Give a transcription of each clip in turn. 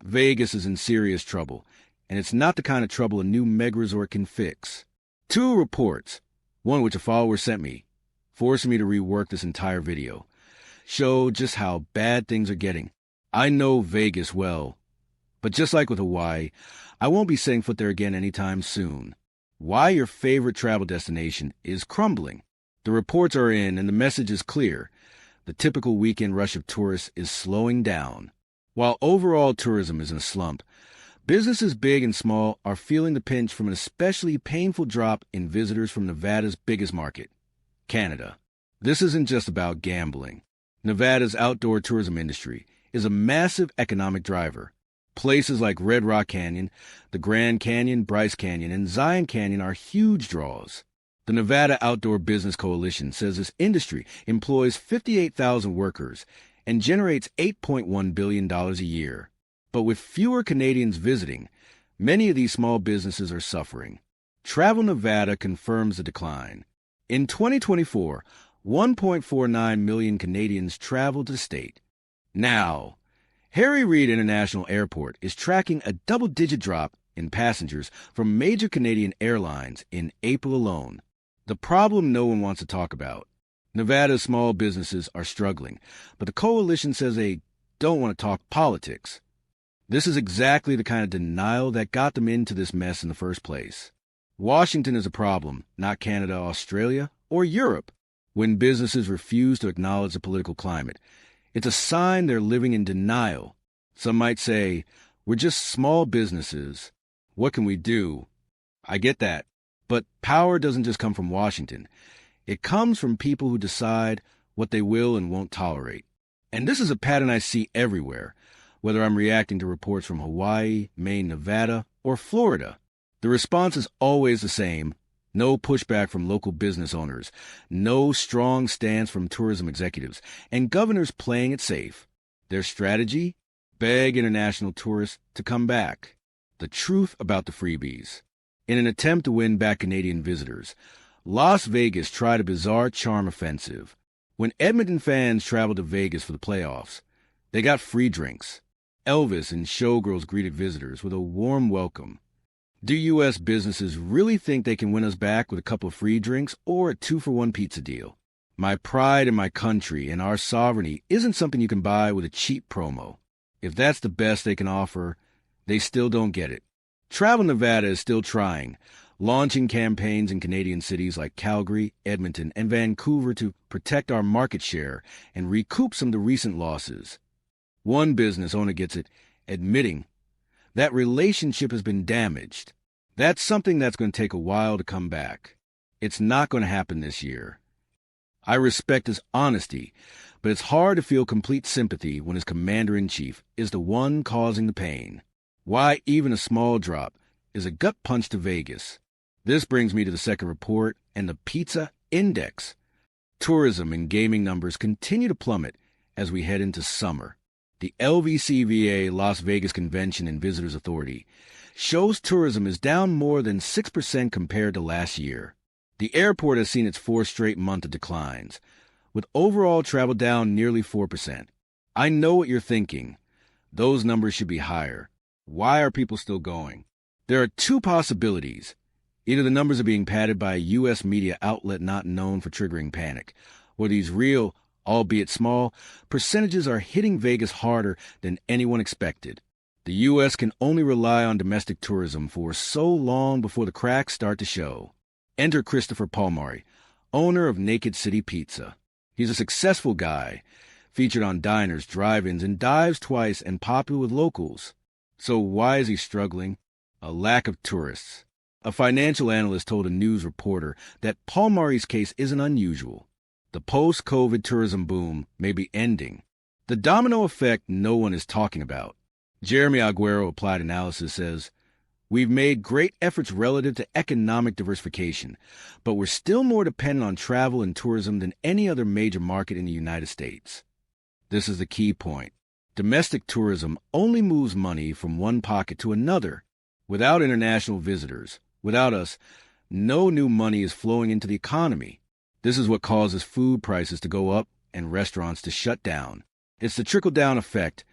Vegas is in serious trouble, and it's not the kind of trouble a new mega resort can fix. Two reports, one which a follower sent me, forcing me to rework this entire video, show just how bad things are getting. I know Vegas well, but just like with Hawaii, I won't be setting foot there again anytime soon. Why your favorite travel destination is crumbling. The reports are in, and the message is clear. The typical weekend rush of tourists is slowing down. While overall tourism is in a slump, businesses big and small are feeling the pinch from an especially painful drop in visitors from Nevada's biggest market, Canada. This isn't just about gambling. Nevada's outdoor tourism industry is a massive economic driver. Places like Red Rock Canyon, the Grand Canyon, Bryce Canyon, and Zion Canyon are huge draws. The Nevada Outdoor Business Coalition says this industry employs 58,000 workers and generates $8.1 billion a year. But with fewer Canadians visiting, many of these small businesses are suffering. Travel Nevada confirms the decline. In 2024, 1.49 million Canadians traveled to the state. Now, Harry Reid International Airport is tracking a double-digit drop in passengers from major Canadian airlines in April alone. The problem no one wants to talk about. Nevada's small businesses are struggling, but the coalition says they don't want to talk politics. This is exactly the kind of denial that got them into this mess in the first place. Washington is a problem, not Canada, Australia, or Europe. When businesses refuse to acknowledge the political climate, it's a sign they're living in denial. Some might say, we're just small businesses. What can we do? I get that. But power doesn't just come from Washington. It comes from people who decide what they will and won't tolerate. And this is a pattern I see everywhere, whether I'm reacting to reports from Hawaii, Maine, Nevada, or Florida. The response is always the same. No pushback from local business owners, no strong stance from tourism executives, and governors playing it safe. Their strategy? Beg international tourists to come back. The truth about the freebies. In an attempt to win back Canadian visitors, Las Vegas tried a bizarre charm offensive. When Edmonton fans traveled to Vegas for the playoffs, they got free drinks. Elvis and showgirls greeted visitors with a warm welcome. Do U.S. businesses really think they can win us back with a couple of free drinks or a 2-for-1 pizza deal? My pride in my country and our sovereignty isn't something you can buy with a cheap promo. If that's the best they can offer, they still don't get it. Travel Nevada is still trying, launching campaigns in Canadian cities like Calgary, Edmonton, and Vancouver to protect our market share and recoup some of the recent losses. One business owner gets it, admitting that relationship has been damaged. That's something that's going to take a while to come back. It's not going to happen this year. I respect his honesty, but it's hard to feel complete sympathy when his commander-in-chief is the one causing the pain. Why even a small drop is a gut punch to Vegas. This brings me to the second report and the pizza index. Tourism and gaming numbers continue to plummet as we head into summer. The LVCVA Las Vegas Convention and Visitors Authority shows tourism is down more than 6% compared to last year. The airport has seen its fourth straight month of declines, with overall travel down nearly 4%. I know what you're thinking. Those numbers should be higher. Why are people still going? There are two possibilities. Either the numbers are being padded by a U.S. media outlet not known for triggering panic, or these real, albeit small, percentages are hitting Vegas harder than anyone expected. The U.S. can only rely on domestic tourism for so long before the cracks start to show. Enter Christopher Palmari, owner of Naked City Pizza. He's a successful guy, featured on diners, drive-ins, and dives twice and popular with locals. So why is he struggling? A lack of tourists. A financial analyst told a news reporter that Palmari's case isn't unusual. The post-COVID tourism boom may be ending. The domino effect no one is talking about. Jeremy Aguero, Applied Analysis, says, "We've made great efforts relative to economic diversification, but we're still more dependent on travel and tourism than any other major market in the United States." This is the key point. Domestic tourism only moves money from one pocket to another. Without international visitors, without us, no new money is flowing into the economy. This is what causes food prices to go up and restaurants to shut down. It's the trickle-down effect.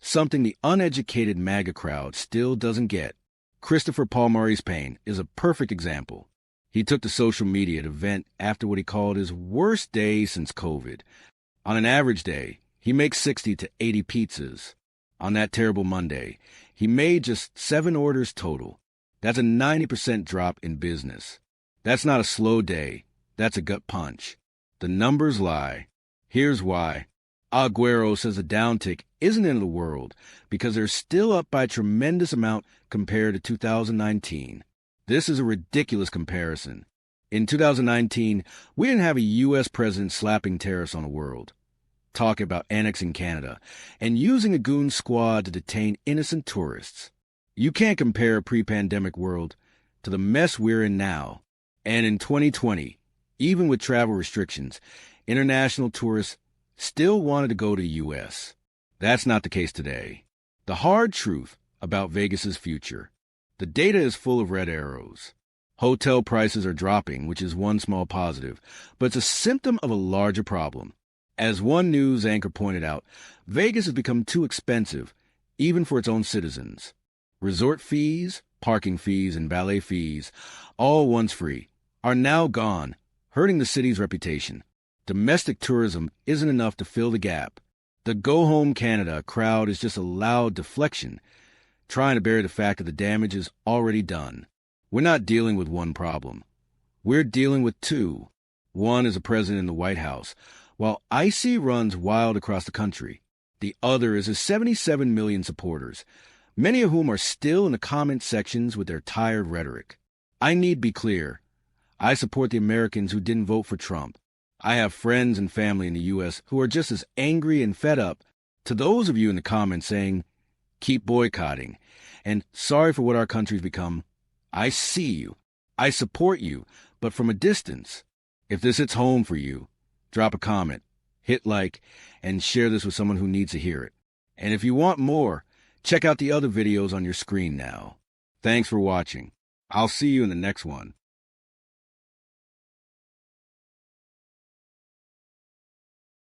something the uneducated MAGA crowd still doesn't get. Christopher Paul Maurice Payne is a perfect example. He took to social media to vent after what he called his worst day since COVID. On an average day, he makes 60 to 80 pizzas. On that terrible Monday, he made just 7 orders total. That's a 90% drop in business. That's not a slow day. That's a gut punch. The numbers lie. Here's why. Aguero says the downtick isn't in the world because they're still up by a tremendous amount compared to 2019. This is a ridiculous comparison. In 2019, we didn't have a U.S. president slapping tariffs on the world, talking about annexing Canada, and using a goon squad to detain innocent tourists. You can't compare a pre-pandemic world to the mess we're in now. And in 2020, even with travel restrictions, international tourists still wanted to go to the U.S. That's not the case today. The hard truth about Vegas's future. The data is full of red arrows. Hotel prices are dropping, which is one small positive, but it's a symptom of a larger problem. As one news anchor pointed out, Vegas has become too expensive, even for its own citizens. Resort fees, parking fees, and valet fees, all once free, are now gone, hurting the city's reputation. Domestic tourism isn't enough to fill the gap. The Go Home Canada crowd is just a loud deflection, trying to bury the fact that the damage is already done. We're not dealing with one problem. We're dealing with two. One is a president in the White House, while IC runs wild across the country. The other is his 77 million supporters, many of whom are still in the comment sections with their tired rhetoric. I need be clear. I support the Americans who didn't vote for Trump. I have friends and family in the U.S. who are just as angry and fed up. To those of you in the comments saying, keep boycotting, and sorry for what our country's become, I see you. I support you, but from a distance. If this hits home for you, drop a comment, hit like, and share this with someone who needs to hear it. And if you want more, check out the other videos on your screen now. Thanks for watching. I'll see you in the next one.